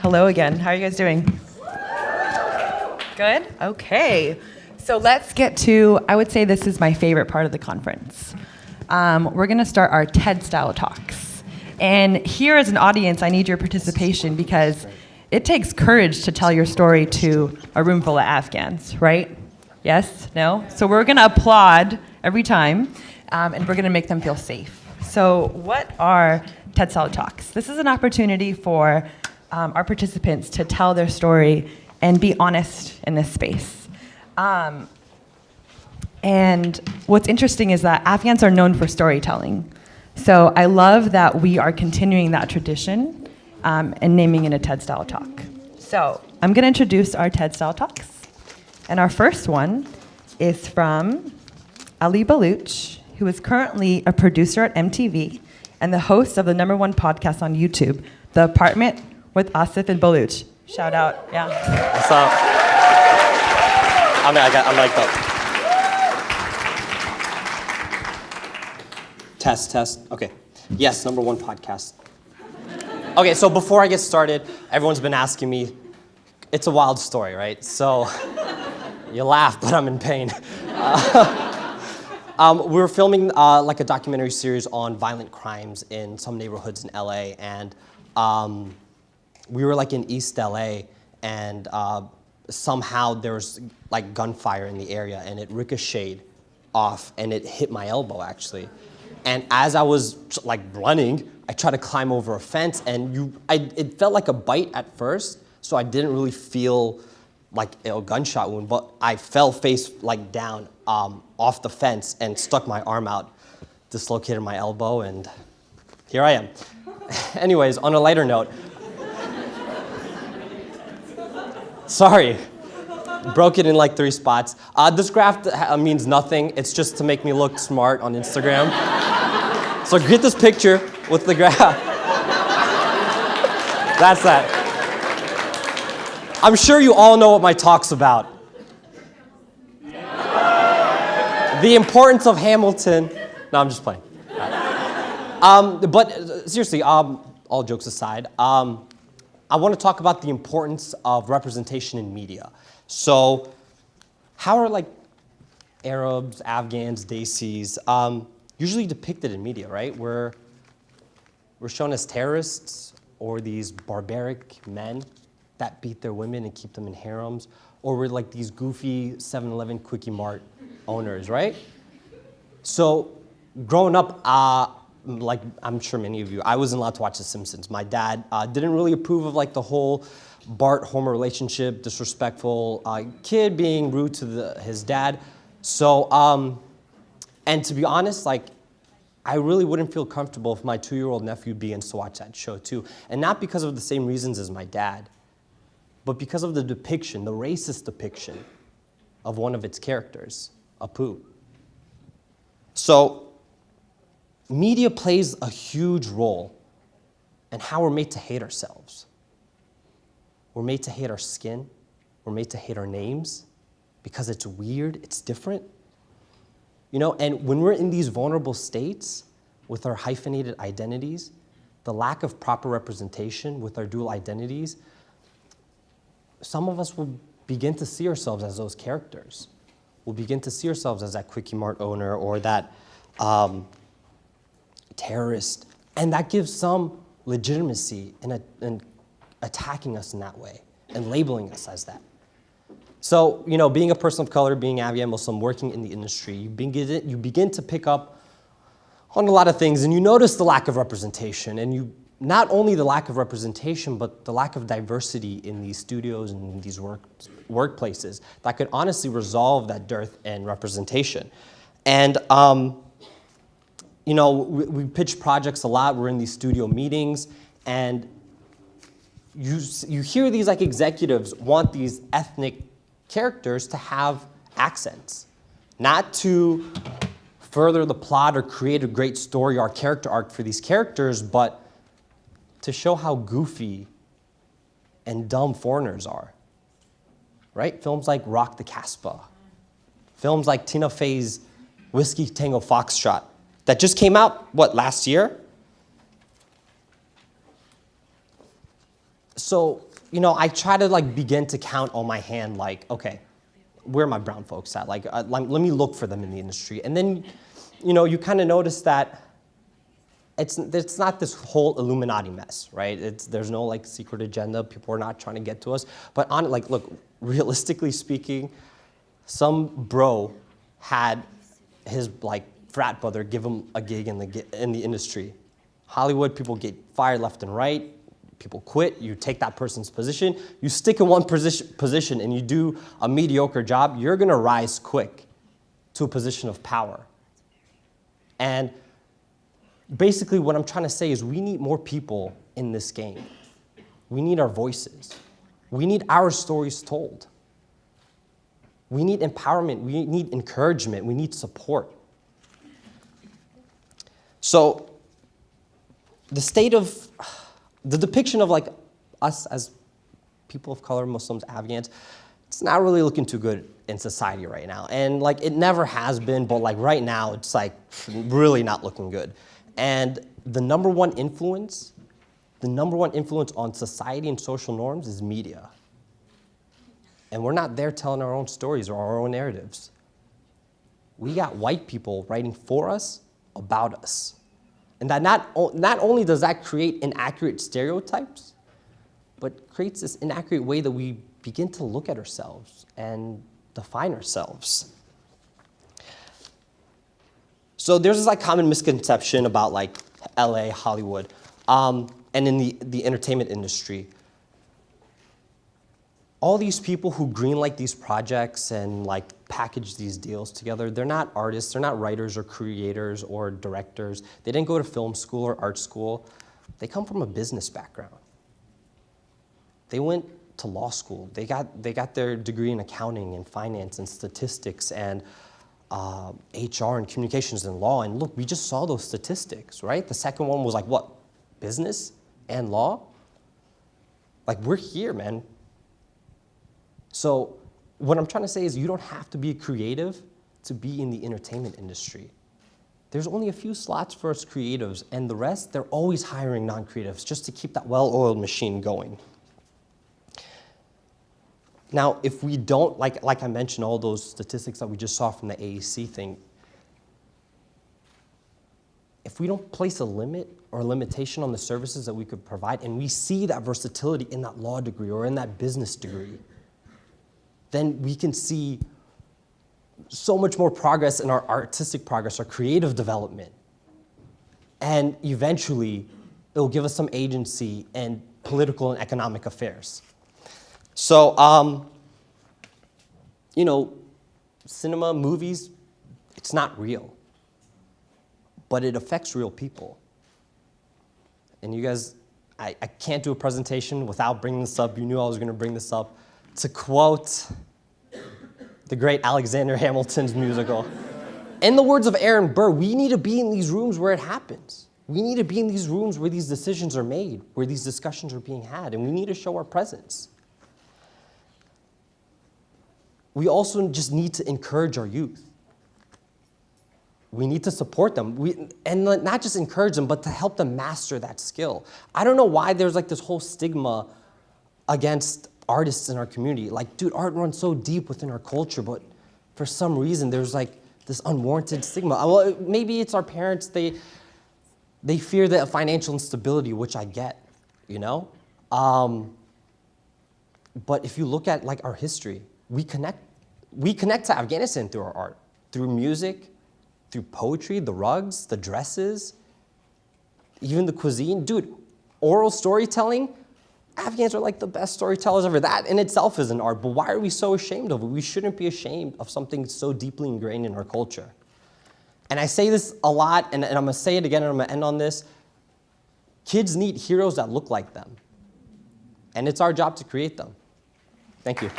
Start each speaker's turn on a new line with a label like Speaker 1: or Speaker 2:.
Speaker 1: Hello again. How are you guys doing? Good? Okay. So let's get to, I would say this is my favorite part of the conference. We're going to start our TED-style talks. And here as an audience, I need your participation because it takes courage to tell your story to a room full of Afghans, right? Yes? No? So we're going to applaud every time, and we're going to make them feel safe. So what are TED-style talks? This is an opportunity for our participants to tell their story and be honest in this space. And what's interesting is that Afghans are known for storytelling. So I love that we are continuing that tradition and naming it a TED-style talk. So I'm going to introduce our TED-style talks. And our first one is from Ali Baluch, who is currently a producer at MTV and the host of the #1 podcast on YouTube, The Apartment with Asif and Baluch. Shout out, yeah.
Speaker 2: What's up? I'm like that. Test. Okay. Yes, #1 podcast. Okay, so before I get started, everyone's been asking me, it's a wild story, right? So you laugh, but I'm in pain. We were filming like a documentary series on violent crimes in some neighborhoods in LA, and we were like in East LA, and somehow there was like gunfire in the area, and it ricocheted off, and it hit my elbow actually. And as I was like running, I tried to climb over a fence, and it felt like a bite at first, so I didn't really feel like a gunshot wound, but I fell face like down off the fence and stuck my arm out, dislocated my elbow, and here I am. Anyways, on a lighter note, sorry, broke it in like 3 spots. This graph means nothing. It's just to make me look smart on Instagram. So get this picture with the graph. That's that. I'm sure you all know what my talk's about. The importance of Hamilton. No, I'm just playing. But seriously, all jokes aside, I want to talk about the importance of representation in media. So how are like Arabs, Afghans, Desis usually depicted in media, right? We're shown as terrorists or these barbaric men that beat their women and keep them in harems, or we're like these goofy 7-Eleven Quickie Mart owners, right? So growing up, like I'm sure many of you, I wasn't allowed to watch The Simpsons. My dad didn't really approve of like the whole Bart-Homer relationship, disrespectful kid being rude to his dad. So, and to be honest, like I really wouldn't feel comfortable if my 2-year-old nephew begins to watch that show too. And not because of the same reasons as my dad, but because of the depiction, the racist depiction of one of its characters, Apu. So, media plays a huge role in how we're made to hate ourselves. We're made to hate our skin. We're made to hate our names because it's weird, it's different. You know, and when we're in these vulnerable states with our hyphenated identities, the lack of proper representation with our dual identities, some of us will begin to see ourselves as those characters. We'll begin to see ourselves as that Quickie Mart owner or that terrorist, and that gives some legitimacy in attacking us in that way and labeling us as that. So, you know, being a person of color, being Afghan Muslim, working in the industry, you begin to pick up on a lot of things, and you notice the lack of representation, and not only the lack of representation, but the lack of diversity in these studios and in these workplaces that could honestly resolve that dearth in representation. And you know, we pitch projects a lot. We're in these studio meetings, and you hear these like executives want these ethnic characters to have accents, not to further the plot or create a great story or character arc for these characters, but to show how goofy and dumb foreigners are, right? Films like Rock the Casbah, films like Tina Fey's Whiskey Tango Foxtrot that just came out, last year? So I try to like begin to count on my hand, like, okay, where are my brown folks at? Like, let me look for them in the industry. And then, you kind of notice that it's not this whole Illuminati mess, right? There's no like secret agenda. People are not trying to get to us. But look, realistically speaking, some bro had his like frat brother give him a gig in the industry. Hollywood, people get fired left and right. People quit. You take that person's position. You stick in one position and you do a mediocre job. You're gonna rise quick to a position of power. And basically, what I'm trying to say is we need more people in this game. We need our voices. We need our stories told. We need empowerment. We need encouragement. We need support. So the depiction of like us as people of color, Muslims, Afghans, it's not really looking too good in society right now. And like it never has been, but like right now it's like really not looking good. And the number one influence on society and social norms is media. And we're not there telling our own stories or our own narratives. We got white people writing for us, about us. And that not only does that create inaccurate stereotypes, but creates this inaccurate way that we begin to look at ourselves and define ourselves. So there's this like common misconception about like LA, Hollywood, and in the entertainment industry. All these people who greenlight these projects and like package these deals together, they're not artists, they're not writers or creators or directors. They didn't go to film school or art school. They come from a business background. They went to law school. They got their degree in accounting and finance and statistics and HR and communications and law. And look, we just saw those statistics, right? The second one was like what? Business and law? Like we're here, man. So what I'm trying to say is you don't have to be creative to be in the entertainment industry. There's only a few slots for us creatives, and the rest, they're always hiring non-creatives just to keep that well-oiled machine going. Now, if we don't, like I mentioned, all those statistics that we just saw from the AAC thing, if we don't place a limit or a limitation on the services that we could provide, and we see that versatility in that law degree or in that business degree, then we can see so much more progress in our artistic progress, our creative development. And eventually, it'll give us some agency in political and economic affairs. So, cinema, movies, it's not real, but it affects real people. And you guys, I can't do a presentation without bringing this up. You knew I was gonna bring this up. To quote the great Alexander Hamilton's musical, in the words of Aaron Burr, we need to be in these rooms where it happens. We need to be in these rooms where these decisions are made, where these discussions are being had, and we need to show our presence. We also just need to encourage our youth. We need to support them, and not just encourage them, but to help them master that skill. I don't know why there's like this whole stigma against artists in our community. Like, dude, art runs so deep within our culture, but for some reason there's like this unwarranted stigma. Well, maybe it's our parents, they fear the financial instability, which I get, But if you look at like our history, we connect to Afghanistan through our art, through music, through poetry, the rugs, the dresses, even the cuisine. Dude, oral storytelling, Afghans are like the best storytellers ever. That in itself is an art, but why are we so ashamed of it? We shouldn't be ashamed of something so deeply ingrained in our culture. And I say this a lot, and I'm gonna say it again, and I'm gonna end on this. Kids need heroes that look like them. And it's our job to create them. Thank you.